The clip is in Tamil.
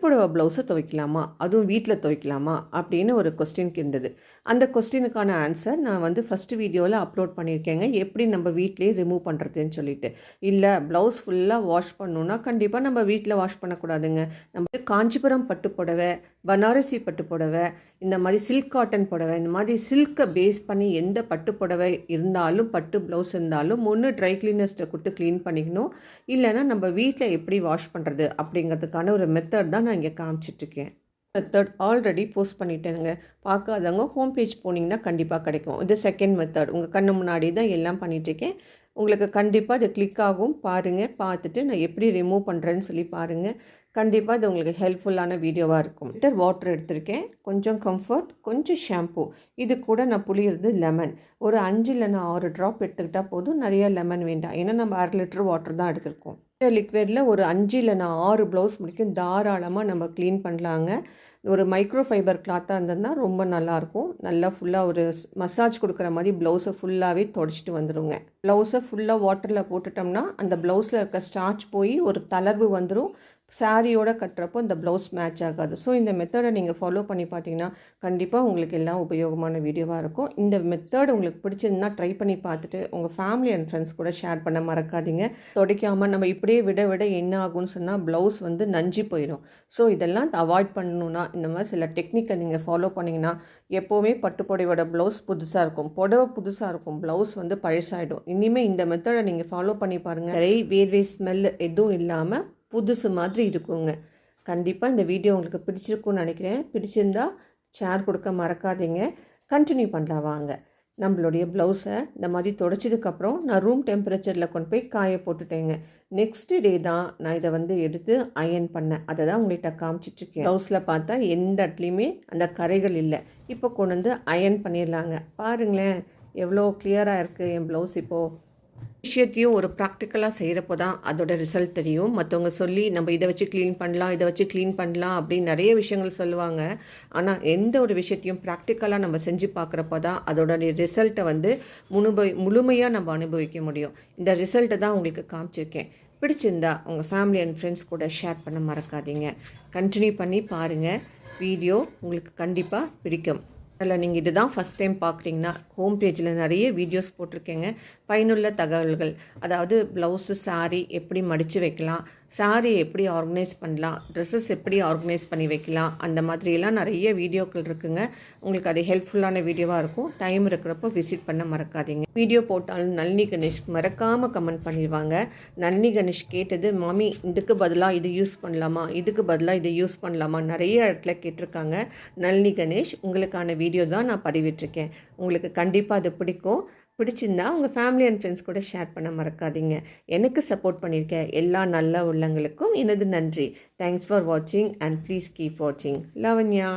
புடவை ப்ளவுஸை துவைக்கலாமா, அதுவும் வீட்டில் துவைக்கலாமா அப்படின்னு ஒரு கொஸ்டினுக்கு இருந்தது. அந்த கொஸ்டினுக்கான ஆன்சர் நான் வந்து ஃபஸ்ட்டு வீடியோவில் அப்லோட் பண்ணியிருக்கேங்க. எப்படி நம்ம வீட்டிலேயே ரிமூவ் பண்ணுறதுன்னு சொல்லிட்டு. இல்லை ப்ளவுஸ் ஃபுல்லாக வாஷ் பண்ணணுன்னா கண்டிப்பாக நம்ம வீட்டில் வாஷ் பண்ணக்கூடாதுங்க. நம்ம காஞ்சிபுரம் பட்டு புடவை, பனாரசி பட்டு புடவை, இந்த மாதிரி சில்க் காட்டன் புடவை, இந்த மாதிரி சில்கை பேஸ் பண்ணி எந்த பட்டு புடவை இருந்தாலும் பட்டு ப்ளவுஸ் இருந்தாலும் ஒன்று ட்ரை கிளீனர்ஸ்ட்டை கொடுத்து க்ளீன் பண்ணிக்கணும். இல்லைன்னா நம்ம வீட்டில் எப்படி வாஷ் பண்ணுறது அப்படிங்கிறதுக்கான ஒரு மெத்தட் தான் நான் இங்கே காமிச்சிட்ருக்கேன். மெத்தட் ஆல்ரெடி போஸ்ட் பண்ணிட்டேனுங்க. பார்க்காதவங்க ஹோம் பேஜ் போனீங்கன்னா கண்டிப்பாக கிடைக்கும். இது செகண்ட் மெத்தட். உங்கள் கண்ணு முன்னாடி தான் எல்லாம் பண்ணிகிட்ருக்கேன். உங்களுக்கு கண்டிப்பாக அது கிளிக் ஆகும். பாருங்கள். பார்த்துட்டு நான் எப்படி ரிமூவ் பண்ணுறேன்னு சொல்லி பாருங்கள். கண்டிப்பாக இது உங்களுக்கு ஹெல்ப்ஃபுல்லான வீடியோவாக இருக்கும். லிட்டர் வாட்டர் எடுத்திருக்கேன், கொஞ்சம் கம்ஃபர்ட், கொஞ்சம் ஷாம்பூ, இது கூட நான் புளியிறது லெமன். ஒரு 5 இல்லைன்னா 6 ட்ராப் எடுத்துக்கிட்டால் போதும். நிறைய லெமன் வேண்டாம், ஏன்னா நம்ம 1/2 லிட்டர் வாட்டர் தான் எடுத்திருக்கோம். லிக்விடில் ஒரு 5 இல்லைன்னா 6 ப்ளவுஸ் முடிக்கும் தாராளமாக நம்ம க்ளீன் பண்ணலாங்க. ஒரு மைக்ரோ ஃபைபர் கிளாத்தாக இருந்ததுன்னா ரொம்ப நல்லாயிருக்கும். நல்லா ஃபுல்லாக ஒரு மசாஜ் கொடுக்குற மாதிரி ப்ளவுஸை ஃபுல்லாகவே துடைச்சிட்டு வந்துடுங்க. ப்ளவுஸை ஃபுல்லாக வாட்டரில் போட்டுட்டோம்னா அந்த ப்ளவுஸில் இருக்க ஸ்டார்ச் போய் ஒரு தளர்வு வந்துடும். சாரியோடு கட்டுறப்போ இந்த ப்ளவுஸ் மேட்ச் ஆகாது. ஸோ இந்த மெத்தடை நீங்கள் ஃபாலோ பண்ணி பார்த்தீங்கன்னா கண்டிப்பாக உங்களுக்கு எல்லாம் உபயோகமான வீடியோவாக இருக்கும். இந்த மெத்தட் உங்களுக்கு பிடிச்சிருந்தா ட்ரை பண்ணி பார்த்துட்டு உங்கள் ஃபேமிலி அண்ட் ஃப்ரெண்ட்ஸ் கூட ஷேர் பண்ண மறக்காதீங்க. துடைக்காமல் நம்ம இப்படியே விட என்ன ஆகும்னு சொன்னால் ப்ளவுஸ் வந்து நஞ்சு போயிடும். ஸோ இதெல்லாம் அவாய்ட் பண்ணணுன்னா இந்த மாதிரி சில டெக்னிக்கை நீங்கள் ஃபாலோ பண்ணிங்கன்னா எப்போவுமே பட்டு புடவையோட ப்ளவுஸ் புதுசாக இருக்கும், புடவை புதுசாக இருக்கும், ப்ளவுஸ் வந்து பழசாயிடும். இனிமேல் இந்த மெத்தடை நீங்கள் ஃபாலோ பண்ணி பாருங்கள். வேர்வை ஸ்மெல் எதுவும் இல்லாமல் புதுசு மாதிரி இருக்குங்க. கண்டிப்பாக இந்த வீடியோ உங்களுக்கு பிடிச்சிருக்குன்னு நினைக்கிறேன். பிடிச்சிருந்தா ஷேர் கொடுக்க மறக்காதீங்க. கண்டினியூ பண்ணலாம் வாங்க. நம்மளுடைய ப்ளவுஸை இந்த மாதிரி துடைச்சதுக்கப்புறம் நான் ரூம் டெம்பரேச்சரில் கொண்டு போய் காய போட்டுட்டேங்க. நெக்ஸ்ட் டே தான் நான் இதை வந்து எடுத்து அயன் பண்ணேன். அதை தான் உங்கள்கிட்ட காமிச்சிட்ருக்கேன். ப்ளவுஸில் பார்த்தா எந்த இடத்துலையுமே அந்த கரைகள் இல்லை. இப்போ கொண்டு வந்து அயன் பண்ணிடலாங்க. பாருங்களேன் எவ்வளோ கிளியராக இருக்குது என் ப்ளவுஸ். இப்போது விஷயத்தையும் ஒரு ப்ராக்டிக்கலாக செய்கிறப்போ தான் அதோட ரிசல்ட் தெரியும். மற்றவங்க சொல்லி நம்ம இதை வச்சு க்ளீன் பண்ணலாம், இதை வச்சு க்ளீன் பண்ணலாம் அப்படின்னு நிறைய விஷயங்கள் சொல்லுவாங்க. ஆனால் எந்த ஒரு விஷயத்தையும் ப்ராக்டிக்கலாக நம்ம செஞ்சு பார்க்குறப்போ தான் அதோட ரிசல்ட்டை வந்து முழுமையாக நம்ம அனுபவிக்க முடியும். இந்த ரிசல்ட்டை தான் உங்களுக்கு காமிச்சிருக்கேன். பிடிச்சிருந்தா உங்கள் ஃபேமிலி அண்ட் ஃப்ரெண்ட்ஸ் கூட ஷேர் பண்ண மறக்காதீங்க. கண்டினியூ பண்ணி பாருங்கள். வீடியோ உங்களுக்கு கண்டிப்பாக பிடிக்கும். அதில் நீங்கள் இது தான் ஃபஸ்ட் டைம் பார்க்குறீங்கன்னா ஹோம் பேஜில் நிறைய வீடியோஸ் போட்டிருக்கேங்க. பயனுள்ள தகவல்கள், அதாவது ப்ளவுஸு சாரீ எப்படி மடித்து வைக்கலாம், சாரீ எப்படி ஆர்கனைஸ் பண்ணலாம், ட்ரெஸ்ஸஸ் எப்படி ஆர்கனைஸ் பண்ணி வைக்கலாம், அந்த மாதிரியெல்லாம் நிறைய வீடியோக்கள் இருக்குங்க. உங்களுக்கு அது ஹெல்ப்ஃபுல்லான வீடியோவாக இருக்கும். டைம் இருக்கிறப்போ விசிட் பண்ண மறக்காதீங்க. வீடியோ போட்டாலும் நளினி கணேஷ் மறக்காமல் கமெண்ட் பண்ணிடுவாங்க. நளினி கணேஷ் கேட்டது, மாமி இதுக்கு பதிலாக இது யூஸ் பண்ணலாமா, இதுக்கு பதிலாக இதை யூஸ் பண்ணலாமா, நிறைய இடத்துல கேட்டிருக்காங்க. நளினி கணேஷ் உங்களுக்கான வீடியோ தான் நான் பதிவிட்டிருக்கேன். உங்களுக்கு கண்டிப்பாக அது பிடிக்கும். பிடிச்சிருந்தா உங்கள் ஃபேமிலி அண்ட் ஃப்ரெண்ட்ஸ் கூட ஷேர் பண்ண மறக்காதீங்க. எனக்கு சப்போர்ட் பண்ணியிருக்க எல்லா நல்ல உள்ளங்களுக்கும் எனது நன்றி. தேங்க்ஸ் ஃபார் வாட்சிங் அண்ட் ப்ளீஸ் கீப் வாட்சிங். லவன்யா.